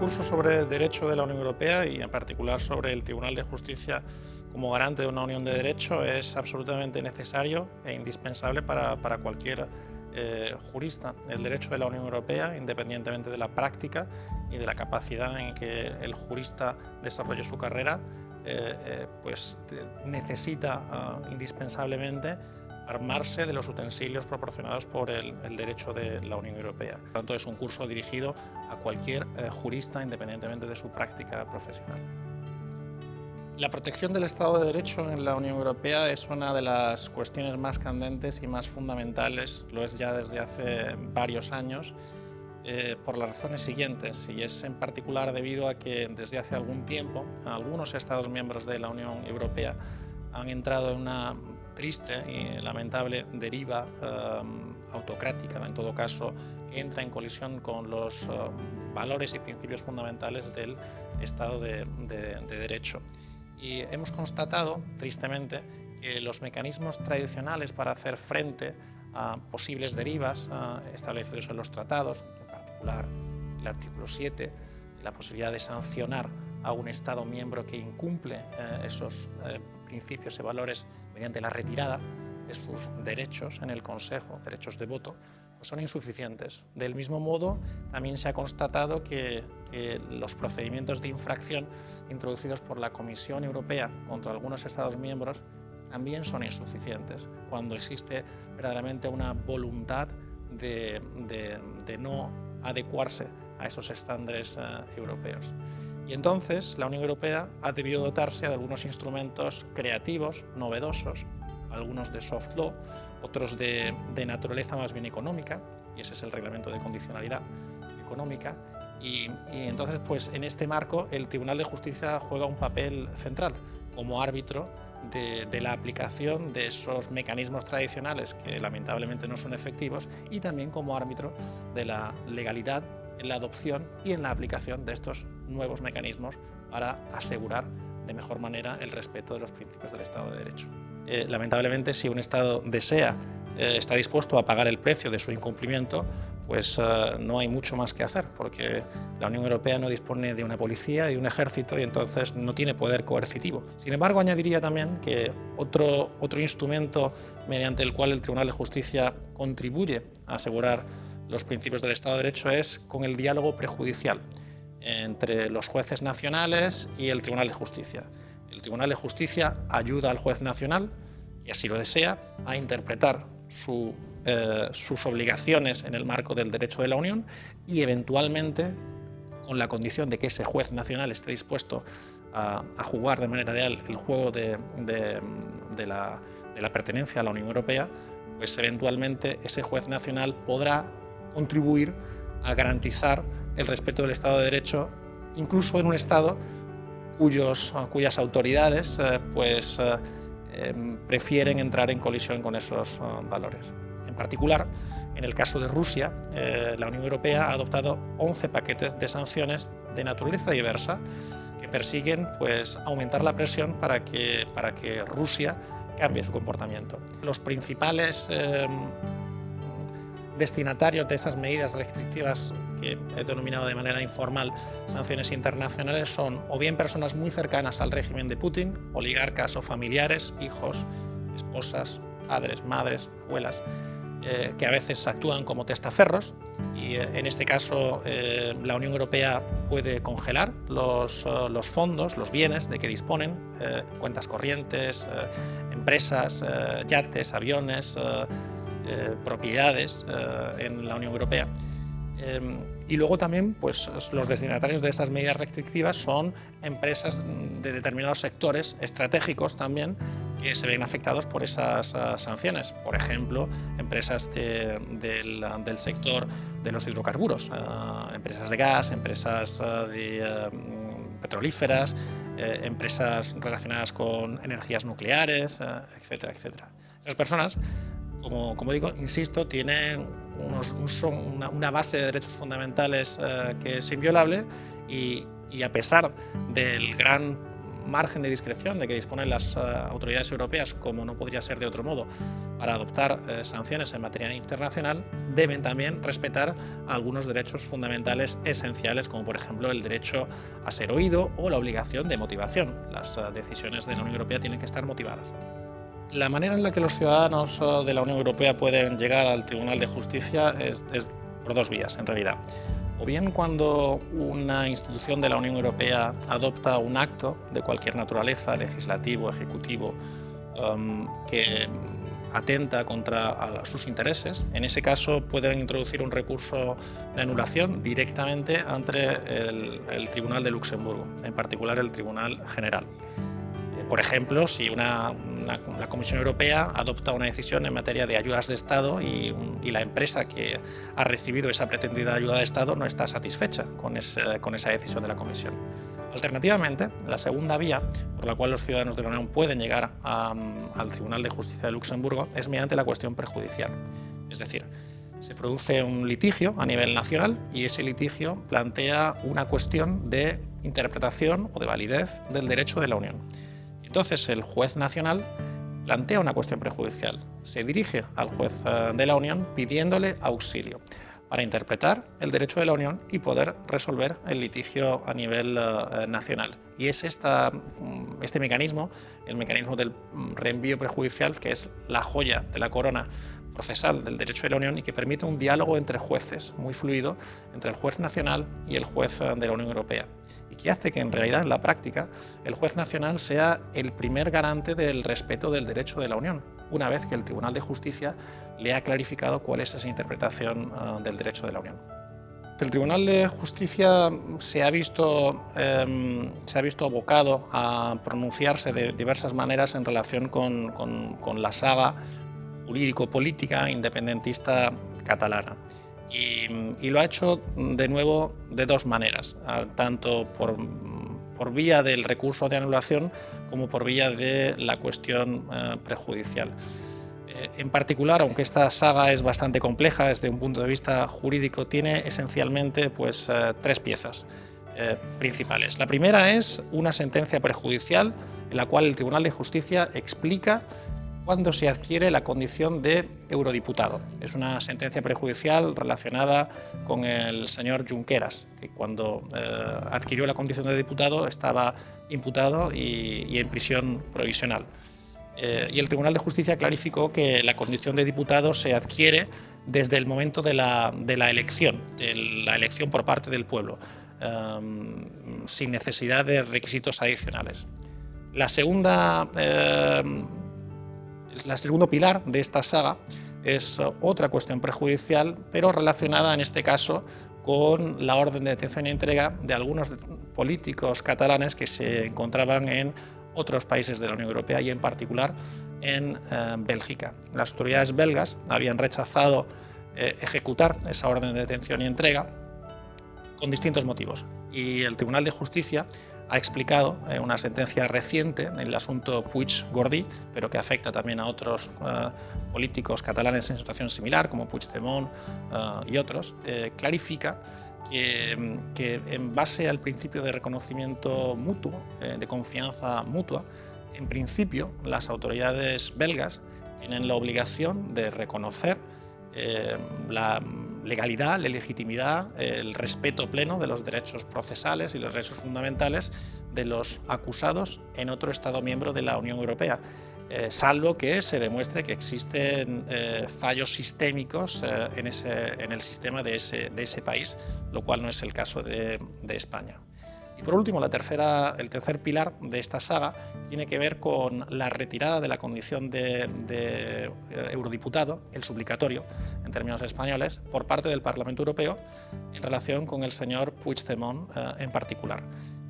curso sobre Derecho de la Unión Europea y en particular sobre el Tribunal de Justicia como garante de una unión de derecho es absolutamente necesario e indispensable para cualquier jurista. El derecho de la Unión Europea, independientemente de la práctica y de la capacidad en que el jurista desarrolle su carrera, necesita indispensablemente armarse de los utensilios proporcionados por el derecho de la Unión Europea. Por tanto, es un curso dirigido a cualquier jurista, independientemente de su práctica profesional. La protección del Estado de Derecho en la Unión Europea es una de las cuestiones más candentes y más fundamentales, lo es ya desde hace varios años, por las razones siguientes, y es en particular debido a que desde hace algún tiempo algunos Estados miembros de la Unión Europea han entrado en una triste y lamentable deriva autocrática, en todo caso, que entra en colisión con los valores y principios fundamentales del Estado de Derecho. Y hemos constatado, tristemente, que los mecanismos tradicionales para hacer frente a posibles derivas establecidos en los tratados, en particular el artículo 7, la posibilidad de sancionar a un Estado miembro que incumple esos principios y valores mediante la retirada de sus derechos en el Consejo, derechos de voto, pues son insuficientes. Del mismo modo, también se ha constatado que los procedimientos de infracción introducidos por la Comisión Europea contra algunos Estados miembros también son insuficientes, cuando existe verdaderamente una voluntad de no adecuarse a esos estándares europeos. Y entonces la Unión Europea ha debido dotarse de algunos instrumentos creativos, novedosos, algunos de soft law, otros de naturaleza más bien económica, y ese es el reglamento de condicionalidad económica. Y entonces, pues en este marco, el Tribunal de Justicia juega un papel central como árbitro de la aplicación de esos mecanismos tradicionales que lamentablemente no son efectivos, y también como árbitro de la legalidad en la adopción y en la aplicación de estos nuevos mecanismos para asegurar de mejor manera el respeto de los principios del Estado de Derecho. Lamentablemente, si un Estado está dispuesto a pagar el precio de su incumplimiento, pues no hay mucho más que hacer, porque la Unión Europea no dispone de una policía y de un ejército y entonces no tiene poder coercitivo. Sin embargo, añadiría también que otro instrumento mediante el cual el Tribunal de Justicia contribuye a asegurar los principios del Estado de Derecho es con el diálogo prejudicial entre los jueces nacionales y el Tribunal de Justicia. El Tribunal de Justicia ayuda al juez nacional, y así lo desea, a interpretar sus obligaciones en el marco del derecho de la Unión y eventualmente, con la condición de que ese juez nacional esté dispuesto a jugar de manera real el juego de la pertenencia a la Unión Europea, pues eventualmente ese juez nacional podrá contribuir a garantizar el respeto del Estado de Derecho, incluso en un Estado cuyas autoridades prefieren entrar en colisión con esos valores. En particular, en el caso de Rusia, la Unión Europea ha adoptado 11 paquetes de sanciones de naturaleza diversa que persiguen aumentar la presión para que Rusia cambie su comportamiento. Los principales destinatarios de esas medidas restrictivas que he denominado de manera informal sanciones internacionales son o bien personas muy cercanas al régimen de Putin, oligarcas o familiares, hijos, esposas, padres, madres, abuelas, que a veces actúan como testaferros, y en este caso la Unión Europea puede congelar los fondos, los bienes de que disponen, cuentas corrientes, empresas, yates, aviones, propiedades en la Unión Europea. Y luego también los destinatarios de estas medidas restrictivas son empresas de determinados sectores estratégicos también que se ven afectados por esas sanciones. Por ejemplo, empresas del sector de los hidrocarburos, empresas de gas, empresas petrolíferas, empresas relacionadas con energías nucleares, etcétera, etcétera. Esas personas, como digo, insisto, tienen una base de derechos fundamentales que es inviolable, y a pesar del gran margen de discreción de que disponen las autoridades europeas, como no podría ser de otro modo, para adoptar sanciones en materia internacional, deben también respetar algunos derechos fundamentales esenciales, como por ejemplo el derecho a ser oído o la obligación de motivación. Las decisiones de la Unión Europea tienen que estar motivadas. La manera en la que los ciudadanos de la Unión Europea pueden llegar al Tribunal de Justicia es por dos vías, en realidad. O bien cuando una institución de la Unión Europea adopta un acto de cualquier naturaleza, legislativo, ejecutivo, que atenta contra sus intereses. En ese caso pueden introducir un recurso de anulación directamente ante el Tribunal de Luxemburgo, en particular el Tribunal General. Por ejemplo, si la Comisión Europea adopta una decisión en materia de ayudas de Estado y la empresa que ha recibido esa pretendida ayuda de Estado no está satisfecha con esa decisión de la Comisión. Alternativamente, la segunda vía por la cual los ciudadanos de la Unión pueden llegar al Tribunal de Justicia de Luxemburgo es mediante la cuestión prejudicial. Es decir, se produce un litigio a nivel nacional y ese litigio plantea una cuestión de interpretación o de validez del derecho de la Unión. Entonces el juez nacional plantea una cuestión prejudicial, se dirige al juez de la Unión pidiéndole auxilio para interpretar el derecho de la Unión y poder resolver el litigio a nivel nacional. Y es este mecanismo, el mecanismo del reenvío prejudicial, que es la joya de la corona procesal del derecho de la Unión y que permite un diálogo entre jueces muy fluido entre el juez nacional y el juez de la Unión Europea, y que hace que en realidad en la práctica el juez nacional sea el primer garante del respeto del derecho de la Unión, una vez que el Tribunal de Justicia le ha clarificado cuál es esa interpretación del derecho de la Unión. El Tribunal de Justicia se ha visto abocado a pronunciarse de diversas maneras en relación con la saga jurídico-política independentista catalana. Y lo ha hecho de nuevo de dos maneras, tanto por vía del recurso de anulación como por vía de la cuestión prejudicial. En particular, aunque esta saga es bastante compleja desde un punto de vista jurídico, tiene esencialmente tres piezas principales. La primera es una sentencia prejudicial en la cual el Tribunal de Justicia explica cuándo se adquiere la condición de eurodiputado. Es una sentencia prejudicial relacionada con el señor Junqueras, que cuando adquirió la condición de diputado estaba imputado y en prisión provisional. Y el Tribunal de Justicia clarificó que la condición de diputado se adquiere desde el momento de la elección por parte del pueblo, sin necesidad de requisitos adicionales. El segundo pilar de esta saga es otra cuestión prejudicial, pero relacionada en este caso con la orden de detención y entrega de algunos políticos catalanes que se encontraban en otros países de la Unión Europea y en particular en Bélgica. Las autoridades belgas habían rechazado ejecutar esa orden de detención y entrega con distintos motivos, y el Tribunal de Justicia ha explicado una sentencia reciente en el asunto Puig-Gordí, pero que afecta también a otros políticos catalanes en situación similar, como Puigdemont y otros, clarifica que en base al principio de reconocimiento mutuo, de confianza mutua, en principio las autoridades belgas tienen la obligación de reconocer la legalidad, la legitimidad, el respeto pleno de los derechos procesales y los derechos fundamentales de los acusados en otro Estado miembro de la Unión Europea, salvo que se demuestre que existen fallos sistémicos en el sistema de ese país, lo cual no es el caso de España. Y por último, el tercer pilar de esta saga tiene que ver con la retirada de la condición de eurodiputado, el suplicatorio en términos españoles, por parte del Parlamento Europeo en relación con el señor Puigdemont en particular.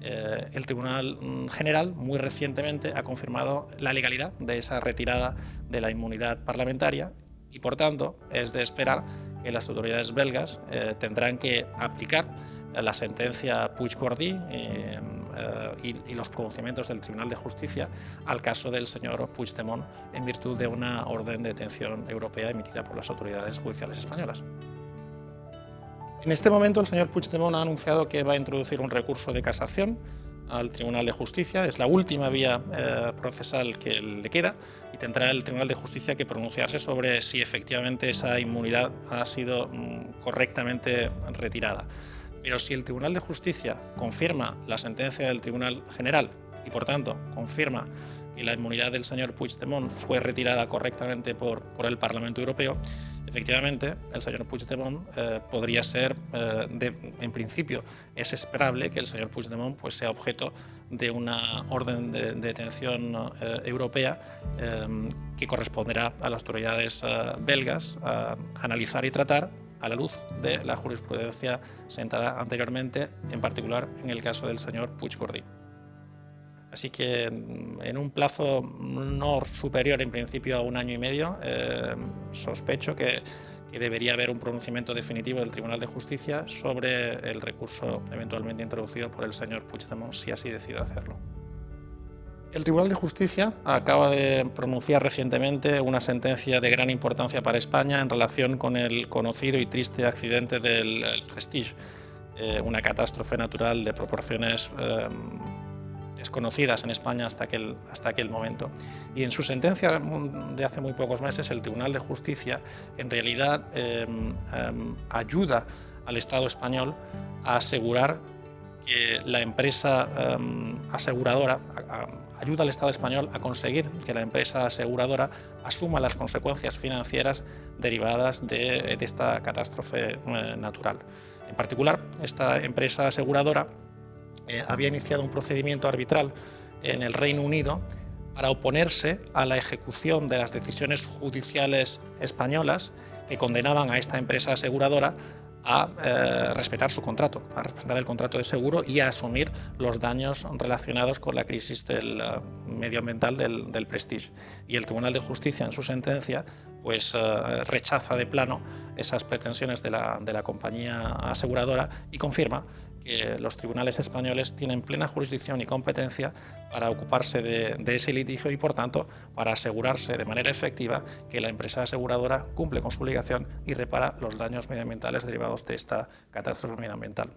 El Tribunal General muy recientemente ha confirmado la legalidad de esa retirada de la inmunidad parlamentaria y, por tanto, es de esperar que las autoridades belgas tendrán que aplicar la sentencia Puig-Gordí y los pronunciamientos del Tribunal de Justicia al caso del señor Puigdemont en virtud de una orden de detención europea emitida por las autoridades judiciales españolas. En este momento el señor Puigdemont ha anunciado que va a introducir un recurso de casación al Tribunal de Justicia, es la última vía procesal que le queda y tendrá el Tribunal de Justicia que pronunciarse sobre si efectivamente esa inmunidad ha sido correctamente retirada. Pero si el Tribunal de Justicia confirma la sentencia del Tribunal General y, por tanto, confirma que la inmunidad del señor Puigdemont fue retirada correctamente por el Parlamento Europeo, efectivamente, el señor Puigdemont podría ser, en principio, es esperable que el señor Puigdemont pues, sea objeto de una orden de detención europea que corresponderá a las autoridades belgas a analizar y tratar a la luz de la jurisprudencia sentada anteriormente, en particular en el caso del señor Puigdemont. Así que en un plazo no superior en principio a 1 año y medio, sospecho que debería haber un pronunciamiento definitivo del Tribunal de Justicia sobre el recurso eventualmente introducido por el señor Puigdemont, si así decide hacerlo. El Tribunal de Justicia acaba de pronunciar recientemente una sentencia de gran importancia para España en relación con el conocido y triste accidente del Prestige, una catástrofe natural de proporciones desconocidas en España hasta aquel momento. Y en su sentencia de hace muy pocos meses, el Tribunal de Justicia en realidad ayuda al Estado español a asegurar que la empresa aseguradora, ayuda al Estado español a conseguir que la empresa aseguradora asuma las consecuencias financieras derivadas de esta catástrofe natural. En particular, esta empresa aseguradora había iniciado un procedimiento arbitral en el Reino Unido para oponerse a la ejecución de las decisiones judiciales españolas que condenaban a esta empresa aseguradora a respetar su contrato, a respetar el contrato de seguro y a asumir los daños relacionados con la crisis medioambiental del Prestige. Y el Tribunal de Justicia, en su sentencia, pues rechaza de plano esas pretensiones de la compañía aseguradora y confirma que los tribunales españoles tienen plena jurisdicción y competencia para ocuparse de ese litigio y, por tanto, para asegurarse de manera efectiva que la empresa aseguradora cumple con su obligación y repara los daños medioambientales derivados de esta catástrofe medioambiental.